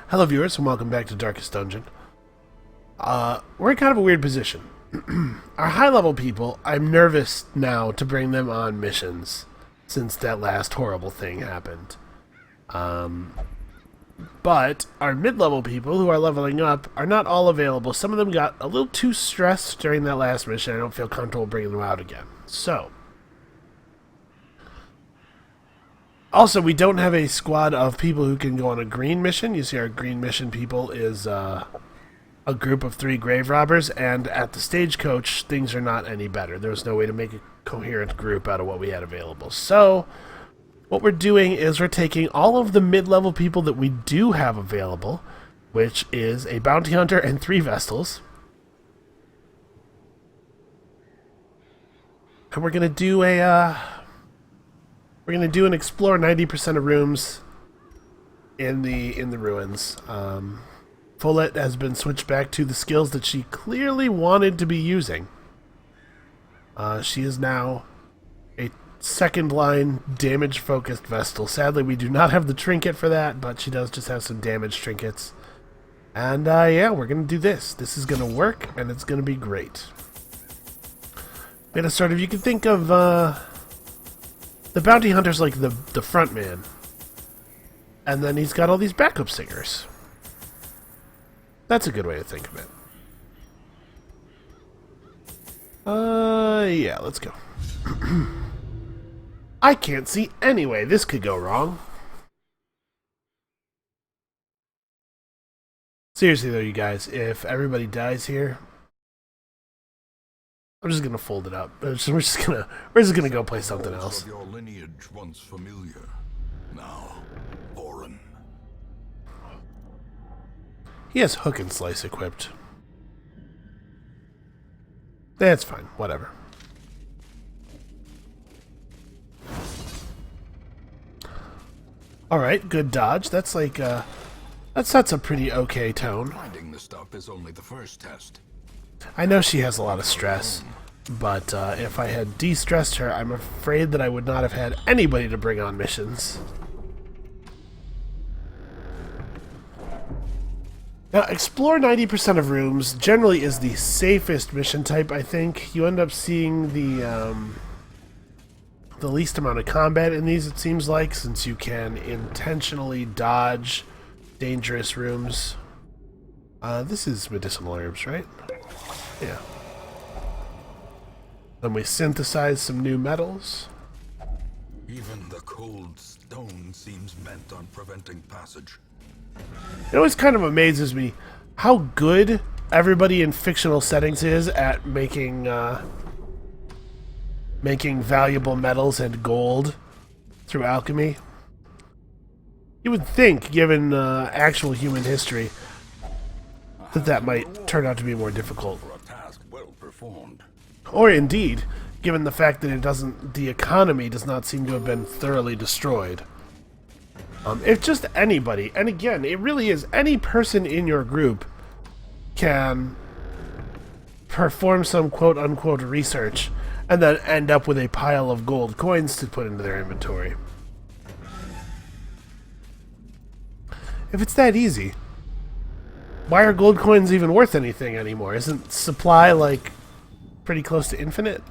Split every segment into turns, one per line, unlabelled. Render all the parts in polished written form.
Hello viewers and welcome back to Darkest Dungeon. We're in kind of a weird position. Our high level people, I'm nervous now to bring them on missions since that last horrible thing happened. But our mid-level people who are leveling up are not all available. Some of them got a little too stressed during that last mission. I don't feel comfortable bringing them out again. So, also, we don't have a squad of people who can go on a green mission. You see our green mission people is a group of 3 grave robbers, and at the stagecoach, things are not any better. There was no way to make a coherent group out of what we had available. So, what we're doing is we're taking all of the mid-level people that we do have available, which is a bounty hunter and 3 Vestals. And we're going to do an explore 90% of rooms in the ruins. Follett has been switched back to the skills that she clearly wanted to be using. She is now a second line damage focused Vestal. Sadly, we do not have the trinket for that, but she does just have some damage trinkets. And yeah, we're gonna do this. This is gonna work, and it's gonna be great. We're gonna sort of, you can think of the bounty hunter's like the front man. And then he's got all these backup singers. That's a good way to think of it. Yeah, let's go. I can't see any way this could go wrong. Seriously though, you guys, if everybody dies here, I'm just gonna fold it up. We're just gonna go play something else.
Your lineage once familiar, now foreign.
He has hook and slice equipped. That's fine, whatever. Alright, good dodge. That's like, that sets a pretty okay tone.
Finding the stuff is only the first test.
I know she has a lot of stress, but if I had de-stressed her, I'm afraid that I would not have had anybody to bring on missions. Now, explore 90% of rooms generally is the safest mission type, I think. You end up seeing the least amount of combat in these, it seems like, since you can intentionally dodge dangerous rooms. This is medicinal herbs, right? Yeah. Then we synthesize some new metals.
Even the cold stone seems bent on preventing passage.
It always kind of amazes me how good everybody in fictional settings is at making valuable metals and gold through alchemy. You would think, given actual human history, that might turn out to be more difficult.
For a task well performed.
Or indeed, given the fact that the economy does not seem to have been thoroughly destroyed. If just anybody, and again, it really is any person in your group can perform some quote-unquote research and then end up with a pile of gold coins to put into their inventory. If it's that easy, why are gold coins even worth anything anymore? Isn't supply, like, pretty close to infinite?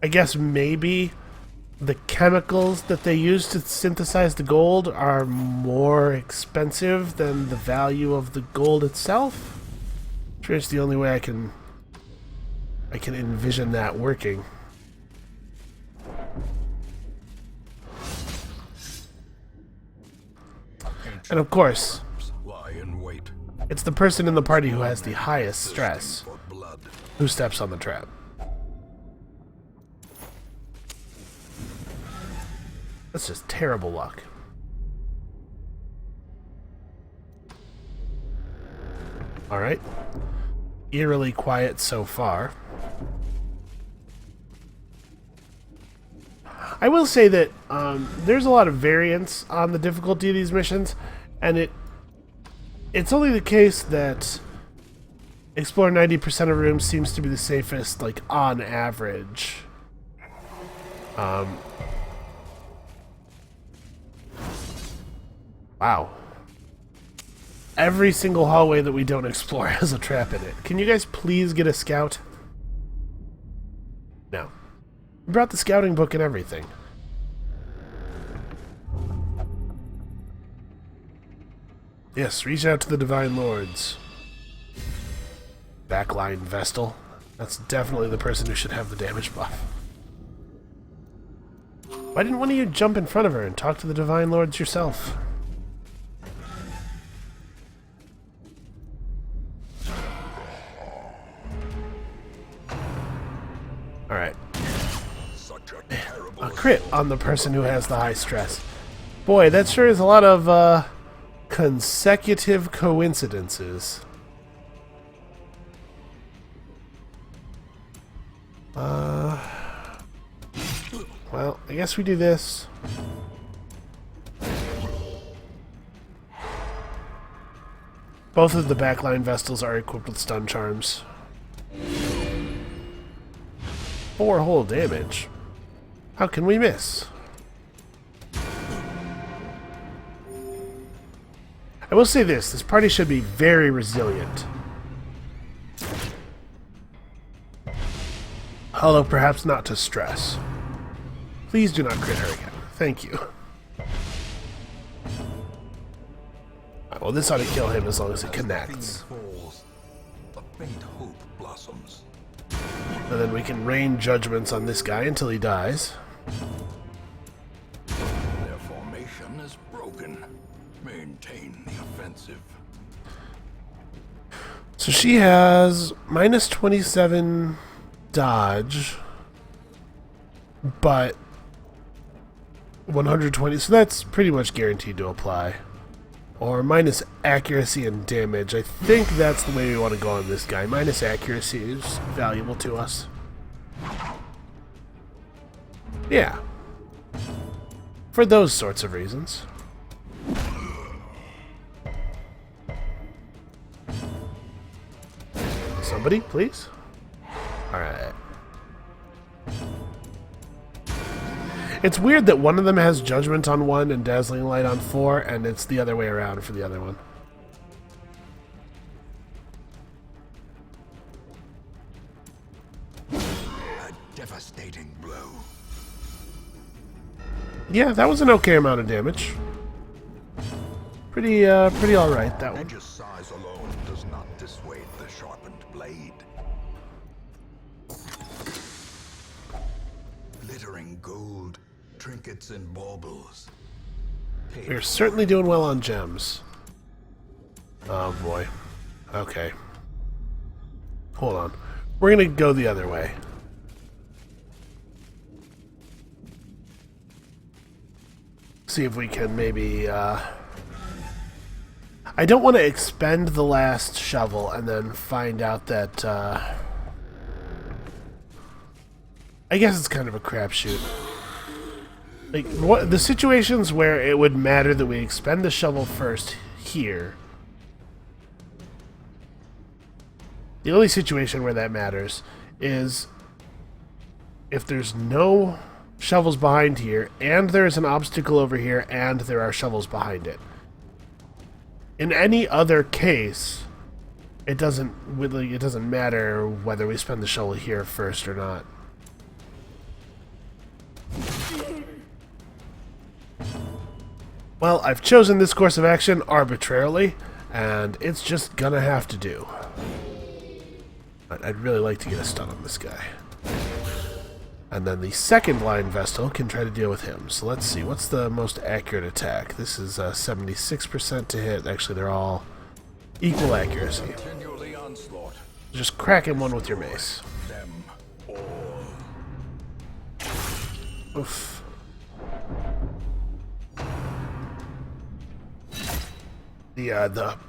I guess maybe the chemicals that they use to synthesize the gold are more expensive than the value of the gold itself. I'm sure it's the only way I can envision that working. And of course,
Lie in wait.
it's the person in the party who has the highest stress who steps on the trap. That's just terrible luck. Alright. Eerily quiet so far. I will say that there's a lot of variance on the difficulty of these missions, and it's only the case that explore 90% of rooms seems to be the safest, like, on average. Wow. Every single hallway that we don't explore has a trap in it. Can you guys please get a scout? No. We brought the scouting book and everything. Yes, reach out to the Divine Lords. Backline Vestal. That's definitely the person who should have the damage buff. Why didn't one of you jump in front of her and talk to the Divine Lords yourself? Alright. A crit on the person who has the high stress. Boy, that sure is a lot of consecutive coincidences. Well, I guess we do this. Both of the backline Vestals are equipped with stun charms. 4 whole damage. How can we miss? I will say this party should be very resilient. Although perhaps not to stress. Please do not crit her again. Thank you. Well, this ought to kill him as long as it connects.
A faint hope blossoms.
And then we can rain judgments on this guy until he dies.
Their formation is broken. Maintain the offensive.
So she has minus 27 dodge, but 120, so that's pretty much guaranteed to apply. Or minus accuracy and damage. I think that's the way we want to go on this guy. Minus accuracy is valuable to us. Yeah. For those sorts of reasons. Somebody, please? Alright. It's weird that one of them has Judgment on 1 and Dazzling Light on 4, and it's the other way around for the other one.
A devastating blow.
Yeah, that was an okay amount of damage. Pretty alright, that one.
Edge's size alone does not dissuade the sharpened blade. Glittering gold, trinkets and baubles.
We're certainly doing well on gems. Oh boy. Okay. Hold on. We're gonna go the other way. See if we can maybe, I don't want to expend the last shovel and then find out that, I guess it's kind of a crapshoot. Like, what the situations where it would matter that we expend the shovel first here. The only situation where that matters is if there's no shovels behind here, and there's an obstacle over here, and there are shovels behind it. In any other case, it doesn't matter whether we spend the shovel here first or not. Well, I've chosen this course of action arbitrarily, and it's just gonna have to do. But I'd really like to get a stun on this guy. And then the second line Vestal can try to deal with him. So let's see, what's the most accurate attack? This is 76% to hit. Actually, they're all equal accuracy. Just crack him one with your mace. Oof. The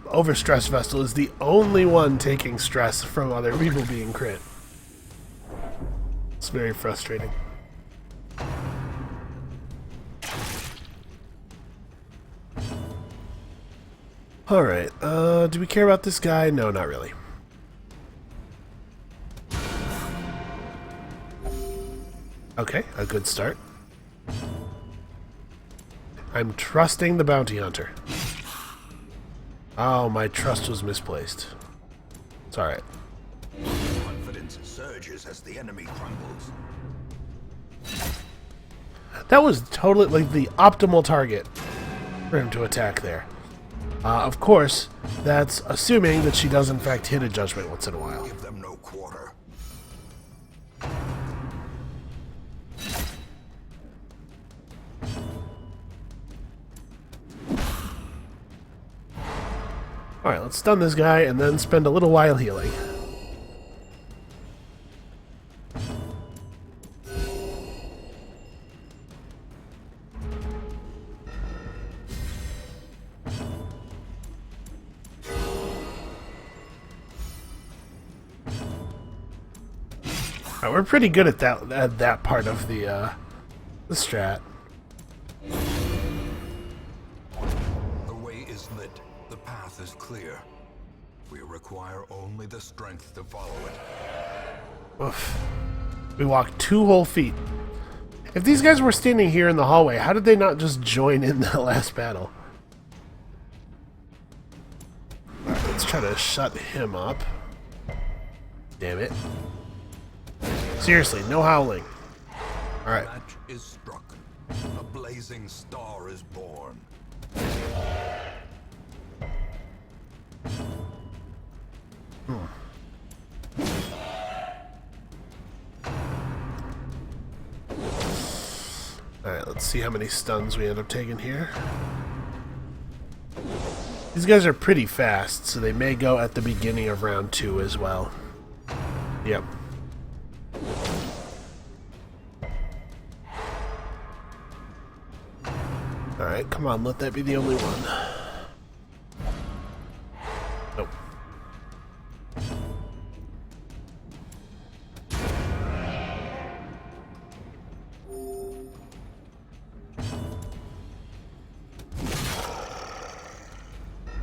overstressed Vestal is the only one taking stress from other people being crit. It's very frustrating. Alright, do we care about this guy? No, not really. Okay, a good start. I'm trusting the bounty hunter. Oh, my trust was misplaced. It's alright.
Confidence surges as the enemy crumbles.
That was totally, like, the optimal target for him to attack there. Of course, that's assuming that she does in fact hit a judgment once in a while.
Give them no quarter.
Alright, let's stun this guy and then spend a little while healing. Alright, we're pretty good at that part of the strat.
The way is lit. The path is clear. We require only the strength to follow it.
Oof. We walked 2 whole feet. If these guys were standing here in the hallway, how did they not just join in the last battle? Alright, let's try to shut him up. Damn it. Seriously, no howling. Alright.
Match is struck. A blazing star is born.
Alright, let's see how many stuns we end up taking here. These guys are pretty fast, so they may go at the beginning of round 2 as well. Yep. Alright, come on, let that be the only one. Nope.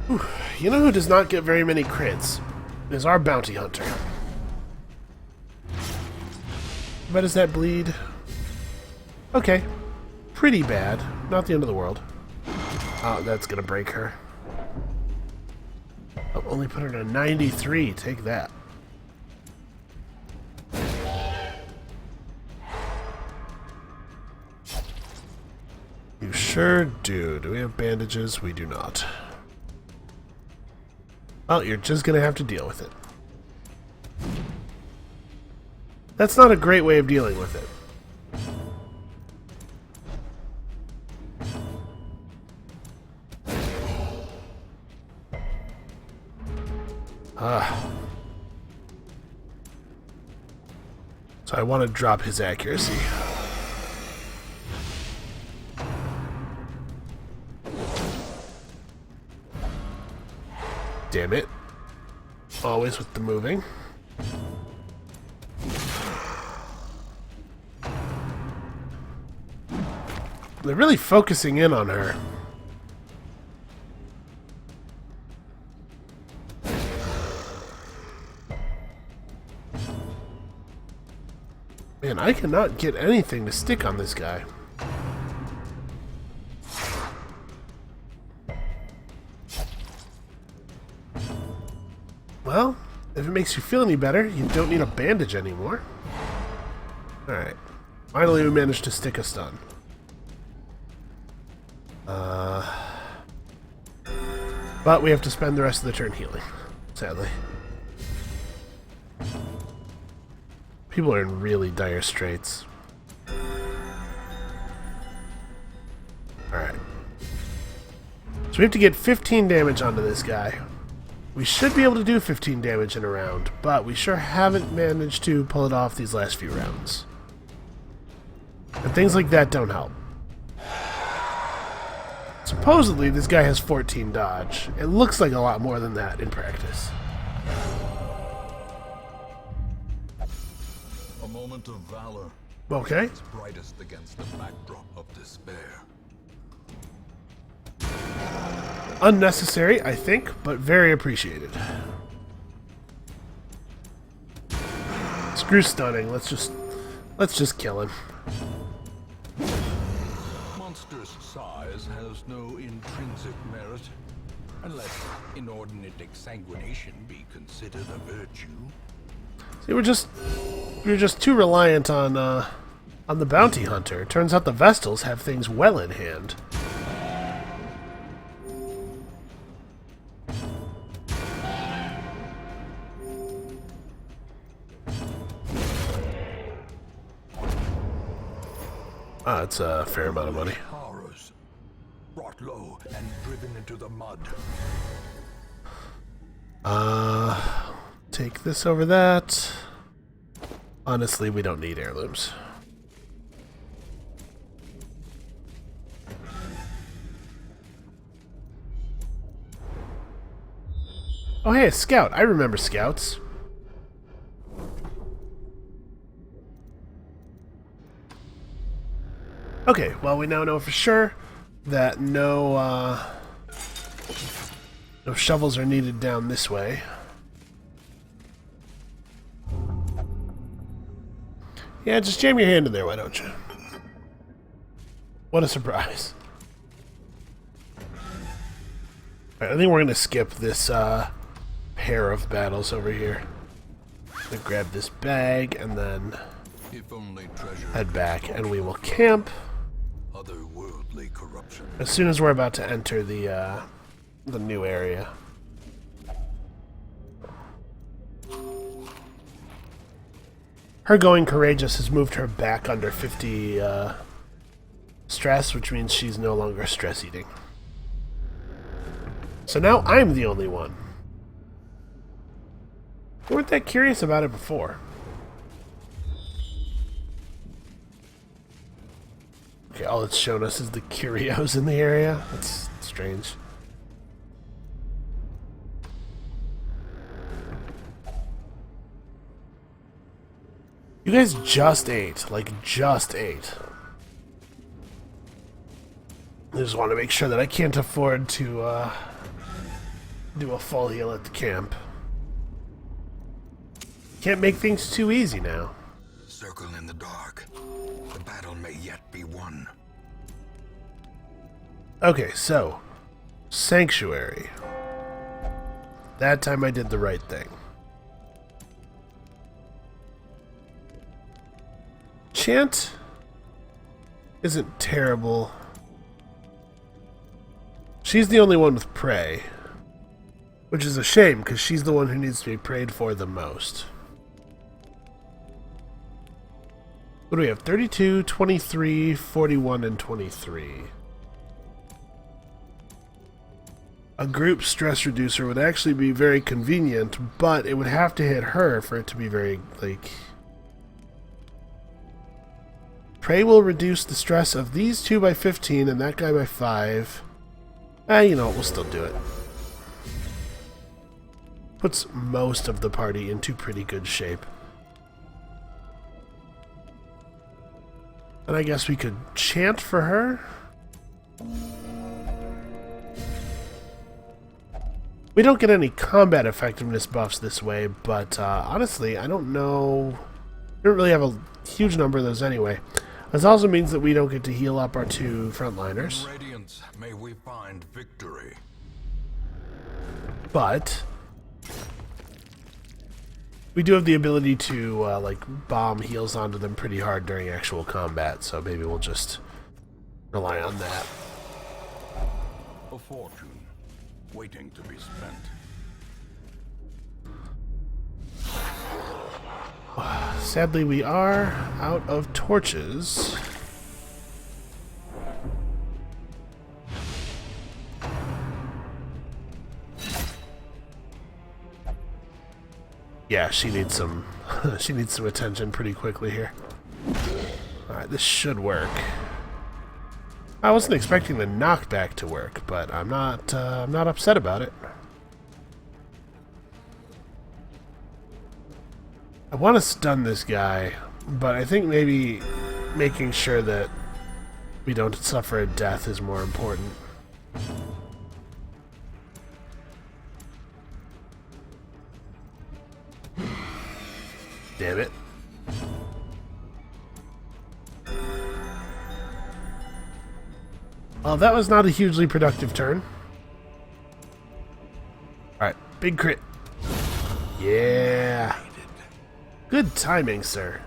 Whew. You know who does not get very many crits? Is our bounty hunter. How does that bleed? Okay. Pretty bad. Not the end of the world. Oh, that's gonna break her. I'll only put her to 93. Take that. You sure do. Do we have bandages? We do not. Well, you're just gonna have to deal with it. That's not a great way of dealing with it. So I want to drop his accuracy. Damn it. Always with the moving. They're really focusing in on her. Man, I cannot get anything to stick on this guy. Well, if it makes you feel any better, you don't need a bandage anymore. Alright. Finally we managed to stick a stun. But we have to spend the rest of the turn healing, sadly. People are in really dire straits. Alright. So we have to get 15 damage onto this guy. We should be able to do 15 damage in a round, but we sure haven't managed to pull it off these last few rounds. And things like that don't help. Supposedly, this guy has 14 dodge. It looks like a lot more than that in practice.
A moment of valor.
Okay.
It's brightest against the backdrop of despair.
Unnecessary, I think, but very appreciated. Screw stunning. Let's just kill him.
Monster's size has no intrinsic merit. Unless inordinate exsanguination be considered a virtue.
See, we're just too reliant on the bounty hunter. Turns out the Vestals have things well in hand. Ah, it's a fair amount of money.
Horrors, brought low and driven into the mud.
Take this over that. Honestly, we don't need heirlooms. Oh, hey, a scout. I remember scouts. Okay, well, we now know for sure that no shovels are needed down this way. Yeah, just jam your hand in there, why don't you? What a surprise. Alright, I think we're going to skip this pair of battles over here. I'm going to grab this bag and then head back, and we will camp
Otherworldly corruption.
as soon as we're about to enter the new area. Her going courageous has moved her back under 50 stress, which means she's no longer stress eating. So now I'm the only one. We weren't that curious about it before. Okay, all it's shown us is the curios in the area. That's strange. You guys just ate. Like, just ate. I just want to make sure that I can't afford to do a full heal at the camp. Can't make things too easy now.
Circle in the dark. The battle may yet be won.
Okay, so Sanctuary. That time I did the right thing. Chant isn't terrible. She's the only one with pray, which is a shame because she's the one who needs to be prayed for the most. What do we have? 32, 23, 41, and 23. A group stress reducer would actually be very convenient, but it would have to hit her for it to be very, like... Pray will reduce the stress of these two by 15 and that guy by 5. You know what, we'll still do it. Puts most of the party into pretty good shape. And I guess we could chant for her. We don't get any combat effectiveness buffs this way, but honestly, I don't know. We don't really have a huge number of those anyway. This also means that we don't get to heal up our two frontliners.
Radiance, may we find victory.
But we do have the ability to like bomb heals onto them pretty hard during actual combat, so maybe we'll just rely on that.
A fortune waiting to be spent.
Sadly, we are out of torches. Yeah, she needs some she needs some attention pretty quickly here. Alright, this should work. I wasn't expecting the knockback to work, but I'm not upset about it. I want to stun this guy, but I think maybe making sure that we don't suffer a death is more important. Damn it. Well, that was not a hugely productive turn. Alright, big crit. Yeah. Good timing, sir.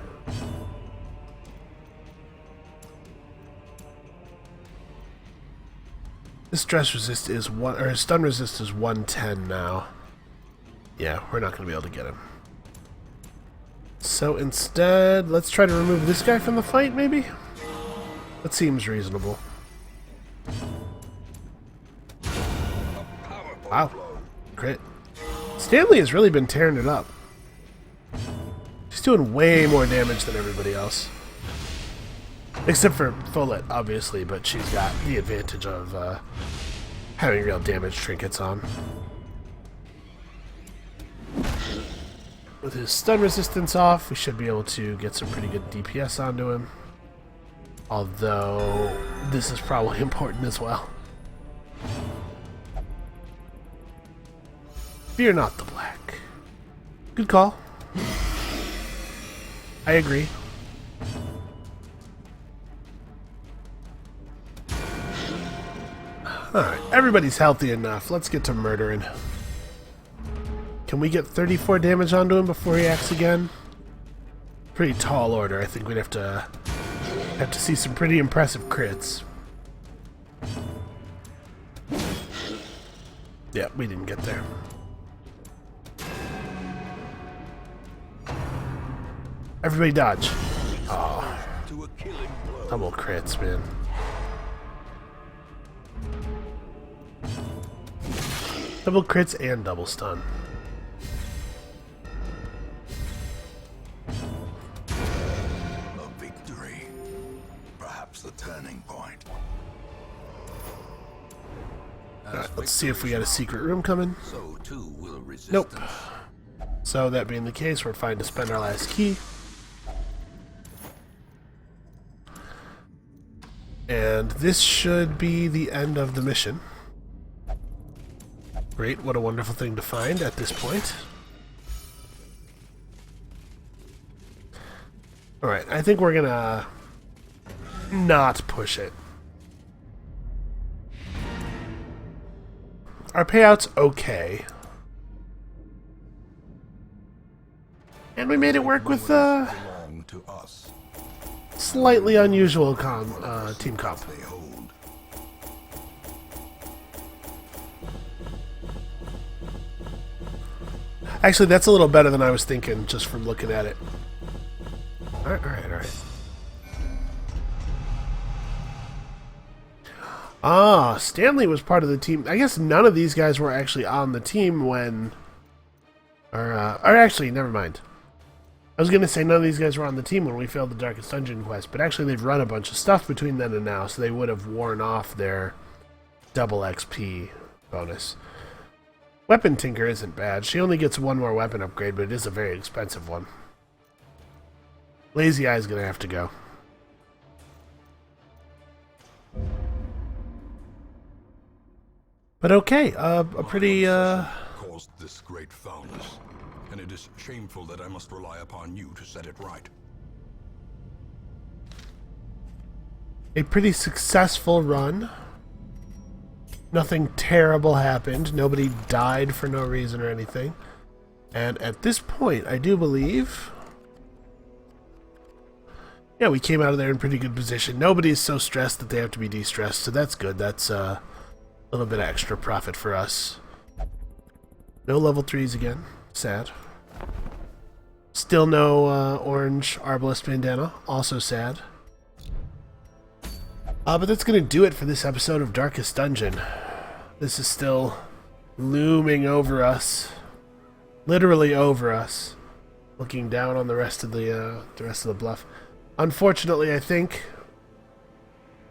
This stress resist is stun resist is 110 now. Yeah, we're not going to be able to get him. So instead, let's try to remove this guy from the fight, maybe? That seems reasonable. Wow. Crit. Stanley has really been tearing it up. She's doing way more damage than everybody else. Except for Follett, obviously, but she's got the advantage of having real damage trinkets on. With his stun resistance off, we should be able to get some pretty good DPS onto him. Although, this is probably important as well. Fear not the black. Good call. I agree. Alright, everybody's healthy enough. Let's get to murdering. Can we get 34 damage onto him before he acts again? Pretty tall order. I think we'd have to see some pretty impressive crits. Yeah, we didn't get there. Everybody dodge. Oh. Double crits, man. Double crits and double stun.
A victory. Perhaps the turning point.
Alright, let's see if we got a secret room coming.
So too will resistance.
Nope. So that being the case, we're fine to spend our last key. And this should be the end of the mission. Great, what a wonderful thing to find at this point. Alright, I think we're gonna not push it. Our payout's okay. And we made it work with slightly unusual team comp. Actually, that's a little better than I was thinking, just from looking at it. Alright. Ah, Stanley was part of the team. I guess none of these guys were actually on the team when... Or actually, never mind. I was going to say none of these guys were on the team when we failed the Darkest Dungeon quest, but actually they've run a bunch of stuff between then and now, so they would have worn off their double XP bonus. Weapon Tinker isn't bad. She only gets one more weapon upgrade, but it is a very expensive one. Lazy Eye's going to have to go. But okay, a pretty...
caused this great foulness, and it is shameful that I must rely upon you to set it right.
A pretty successful run. Nothing terrible happened. Nobody died for no reason or anything. And at this point, I do believe... Yeah, we came out of there in pretty good position. Nobody's so stressed that they have to be de-stressed, so that's good. That's a little bit of extra profit for us. No level 3s again. Sad. Still no orange Arbalest bandana. Also sad. But that's going to do it for this episode of Darkest Dungeon. This is still looming over us. Literally over us. Looking down on the rest of the bluff. Unfortunately, I think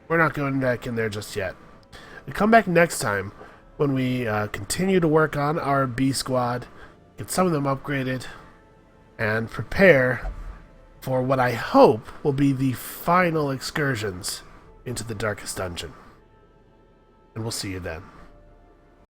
we're not going back in there just yet. We come back next time when we continue to work on our B squad, get some of them upgraded, and prepare for what I hope will be the final excursions into the Darkest Dungeon. And we'll see you then.